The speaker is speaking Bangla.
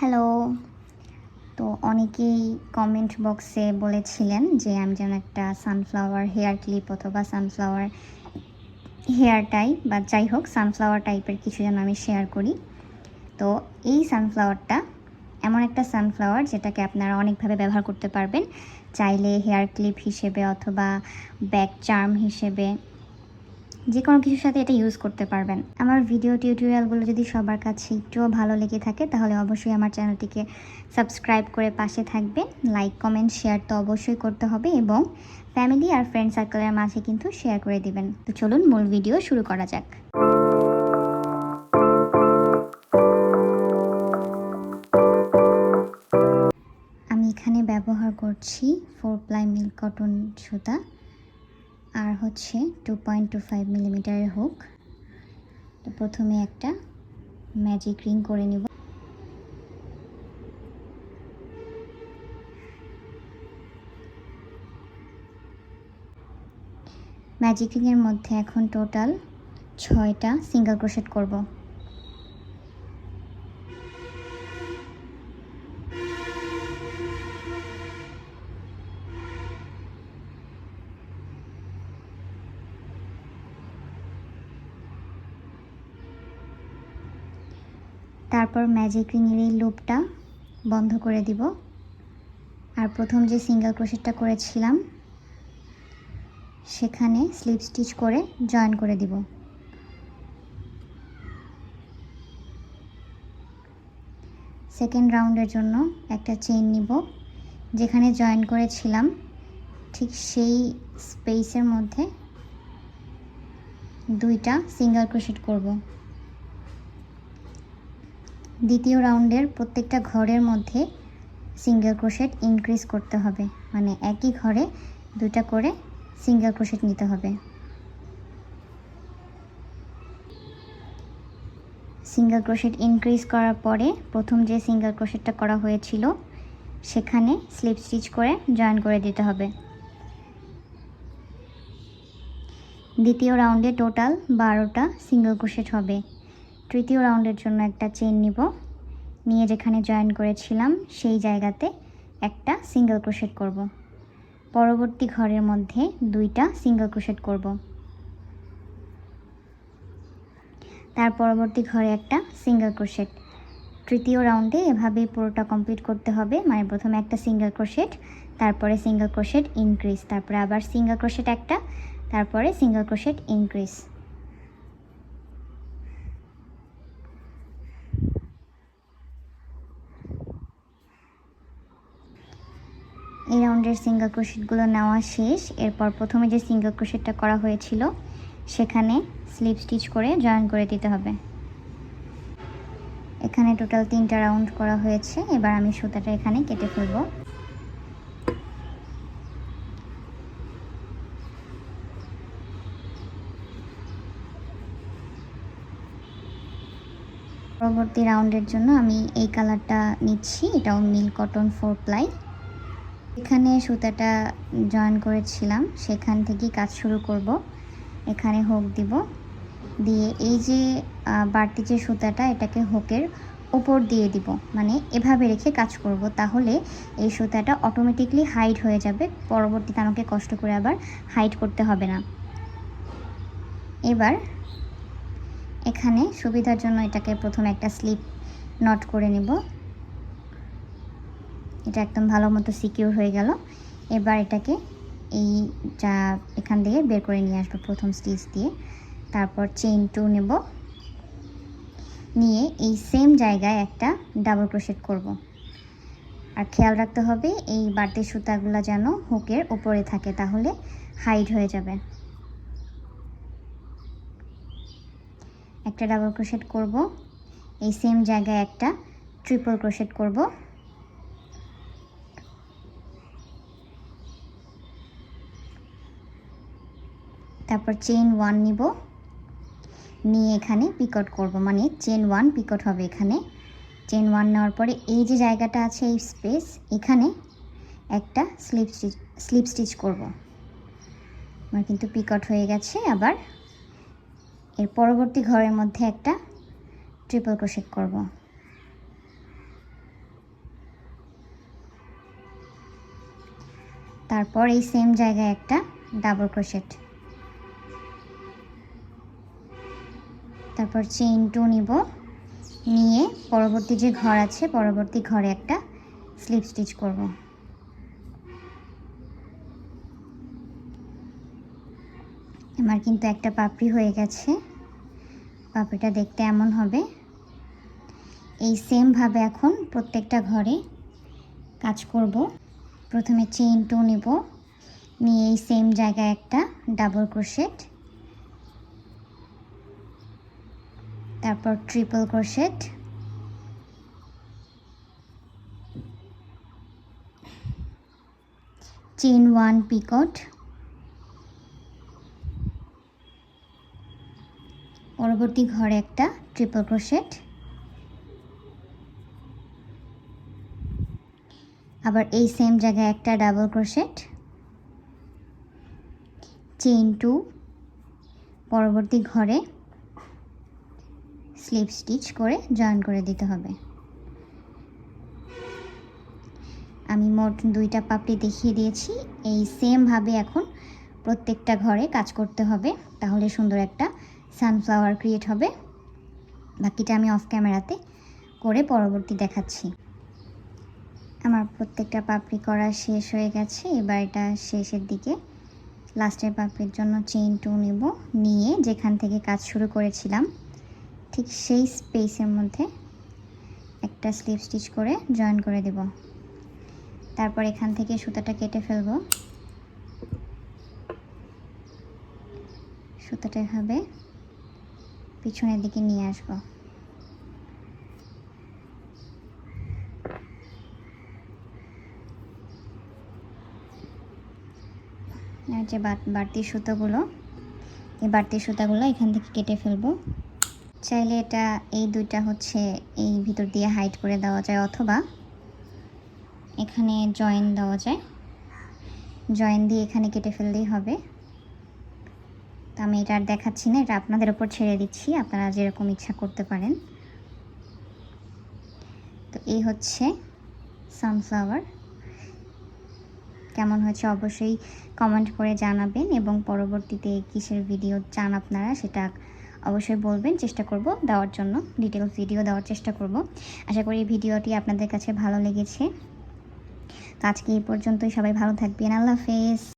হ্যালো। তো অনেকেই কমেন্ট বক্সে বলেছিলেন যে আমি যেন একটা সানফ্লাওয়ার হেয়ার ক্লিপ অথবা সানফ্লাওয়ার হেয়ার টাই বা যাই হোক সানফ্লাওয়ার টাইপের কিছু যেন আমি শেয়ার করি। তো এই সানফ্লাওয়ারটা এমন একটা সানফ্লাওয়ার যেটাকে আপনারা অনেকভাবে ব্যবহার করতে পারবেন, চাইলে হেয়ার ক্লিপ হিসেবে অথবা ব্যাক চার্ম হিসেবে যে কোনো কিছুর সাথে এটা ইউজ করতে পারবেন। আমার ভিডিও টিউটোরিয়ালগুলো যদি সবার কাছে একটুও ভালো লেগে থাকে তাহলে অবশ্যই আমার চ্যানেলটিকে সাবস্ক্রাইব করে পাশে থাকবেন। লাইক কমেন্ট শেয়ার তো অবশ্যই করতে হবে এবং ফ্যামিলি আর ফ্রেন্ড সার্কেলের মাঝে কিন্তু শেয়ার করে দিবেন। তো চলুন মূল ভিডিও শুরু করা যাক। আমি এখানে ব্যবহার করছি 4 প্লাই মিল্ক কটন সুতা আর হচ্ছে 2.25 মিলিমিটারের হুক। তো প্রথমে একটা ম্যাজিক রিং করে নিব। ম্যাজিক রিংয়ের মধ্যে এখন টোটাল 6টা সিঙ্গেল ক্রোশেট করব। তারপর ম্যাজিক রিংয়ের এই লুপটা বন্ধ করে দিব আর প্রথম যে সিঙ্গেল ক্রোশেটটা করেছিলাম সেখানে স্লিপ স্টিচ করে জয়েন করে দিব। সেকেন্ড রাউন্ডের জন্য একটা চেইন নিব, যেখানে জয়েন করেছিলাম ঠিক সেই স্পেসের মধ্যে 2টা সিঙ্গেল ক্রোশেট করব। দ্বিতীয় রাউন্ডের প্রত্যেকটা ঘরের মধ্যে সিঙ্গেল ক্রোশেট ইনক্রিজ করতে হবে, মানে একই ঘরে 2টা করে সিঙ্গেল ক্রোশেট নিতে হবে। সিঙ্গেল ক্রোশেট ইনক্রিজ করার পরে প্রথম যে সিঙ্গেল ক্রোশেটটা করা হয়েছিল সেখানে স্লিপ স্টিচ করে জয়েন করে দিতে হবে। দ্বিতীয় রাউন্ডে টোটাল 12টা সিঙ্গেল ক্রোশেট হবে। তৃতীয় রাউন্ডের জন্য একটা চেইন নিব, নিয়ে যেখানে জয়েন করেছিলাম সেই জায়গাতে একটা সিঙ্গেল ক্রোশেট করব। পরবর্তী ঘরের মধ্যে 2টা সিঙ্গেল ক্রোশেট করব। তার পরবর্তী ঘরে একটা সিঙ্গেল ক্রোশেট। তৃতীয় রাউন্ডে এভাবেই পুরোটা কমপ্লিট করতে হবে, মানে প্রথমে একটা সিঙ্গেল ক্রোশেট, তারপরে সিঙ্গেল ক্রোশেট ইনক্রিজ, তারপরে আবার সিঙ্গেল ক্রোশেট একটা, তারপরে সিঙ্গেল ক্রোশেট ইনক্রিজ। এই রাউন্ডের সিঙ্গেল ক্রোশেটগুলো নেওয়া শেষ। এরপর প্রথমে যে সিঙ্গেল ক্রোশেটটা করা হয়েছিল সেখানে স্লিপ স্টিচ করে জয়েন করে দিতে হবে। এখানে টোটাল 3টা রাউন্ড করা হয়েছে। এবার আমি সুতাটা এখানে কেটে ফেলব। পরবর্তী রাউন্ডের জন্য আমি এই কালারটা নিচ্ছি, এটাও মিল্ক কটন 4 প্লাই। এখানে সুতাটা জয়েন করেছিলাম সেখান থেকেই কাজ শুরু করব। এখানে হুক দিব, দিয়ে এই যে বাড়তি যে সুতাটা এটাকে হুকের উপর দিয়ে দিব, মানে এভাবে রেখে কাজ করব, তাহলে এই সুতাটা অটোমেটিকলি হাইড হয়ে যাবে, পরবর্তীতে আমাকে কষ্ট করে আবার হাইড করতে হবে না। এবার এখানে সুবিধার জন্য এটাকে প্রথমে একটা স্লিপ নট করে নেব। এটা একদম ভালো মতো সিকিউর হয়ে গেল। এবার এটাকে এই যা এখান থেকে বের করে নিয়ে আসবো প্রথম স্টিচ দিয়ে। তারপর চেইন 2 নেব, নিয়ে এই সেম জায়গায় একটা ডাবল ক্রোশেট করব। আর খেয়াল রাখতে হবে এই বাড়তি সুতাগুলো যেন হুকের উপরে থাকে, তাহলে হাইড হয়ে যাবে। একটা ডাবল ক্রোশেট করব, এই সেম জায়গায় একটা ট্রিপল ক্রোশেট করব। তারপর চেইন 1 নিব, নিয়ে এখানে পিকট করব, মানে চেইন 1 পিকট হবে এখানে। চেইন 1 নেওয়ার পরে এই যে জায়গাটা আছে এই স্পেস, এখানে একটা স্লিপ স্টিচ করব। আমার কিন্তু পিকট হয়ে গেছে। আবার এর পরবর্তী ঘরের মধ্যে একটা ট্রিপল ক্রোশেট করব। তারপর এই সেম জায়গায় একটা ডাবল ক্রোশেট, তারপর চেইন 2 নিব, নিয়ে পরবর্তী যে ঘর আছে পরবর্তী ঘরে একটা স্লিপ স্টিচ করব। আমার কিন্তু একটা পাপড়ি হয়ে গেছে, পাপড়িটা দেখতে এমন হবে। এই সেম ভাবে এখন প্রত্যেকটা ঘরে কাজ করব। প্রথমে চেইন 2 নিব, নিয়ে এই সেম জায়গায় একটা ডাবল ক্রোশেট, তারপর ট্রিপল ক্রোশেট, চেইন 1 পিকট, পরবর্তী ঘরে একটা ট্রিপল ক্রোশেট, আবার এই সেম জায়গায় একটা ডাবল ক্রোশেট, চেইন 2, পরবর্তী ঘরে স্লিপ স্টিচ করে জয়েন করে দিতে হবে। আমি মোট 2টা পাপড়ি দেখিয়ে দিয়েছি। এই সেম ভাবে এখন প্রত্যেকটা ঘরে কাজ করতে হবে, তাহলে সুন্দর একটা সানফ্লাওয়ার ক্রিয়েট হবে। বাকিটা আমি অফ ক্যামেরাতে করে পরবর্তী দেখাচ্ছি। আমার প্রত্যেকটা পাপড়ি করা শেষ হয়ে গেছে। এবার এটা শেষের দিকে লাস্টের পাপড়ির জন্য চেইন 2 নিব, নিয়ে যেখান থেকে কাজ শুরু করেছিলাম ঠিক সেই স্পেসের মধ্যে একটা স্লিপ স্টিচ করে জয়েন করে দেব। তারপর এখান থেকে সুতাটা কেটে ফেলব। সুতাটা এভাবে পিছনের দিকে নিয়ে আসব। আর যে বাড়তি সুতোগুলো, এই বাড়তি সুতাগুলো এখান থেকে কেটে ফেলবো। চাইলে এটা এই 2টা হচ্ছে এই ভিতর দিয়ে হাইড করে দেওয়া যায়, অথবা এখানে জয়েন দেওয়া যায়। জয়েন দিয়ে এখানে কেটে ফেললেই হবে। তো আমি এটা আর দেখাচ্ছি না, এটা আপনাদের উপর ছেড়ে দিচ্ছি, আপনারা যেরকম ইচ্ছা করতে পারেন। তো এই হচ্ছে সানফ্লাওয়ার। কেমন হয়েছে অবশ্যই কমেন্ট করে জানাবেন, এবং পরবর্তীতে কিসের ভিডিও চান আপনারা সেটা অবশ্যই বলবেন। চেষ্টা করব দেওয়ার জন্য, ডিটেলস ভিডিও দেওয়ার চেষ্টা করব। আশা করি ভিডিওটি আপনাদের কাছে ভালো লেগেছে। তো আজকে এই পর্যন্তই। সবাই ভালো থাকবেন। আল্লাহ হাফেজ।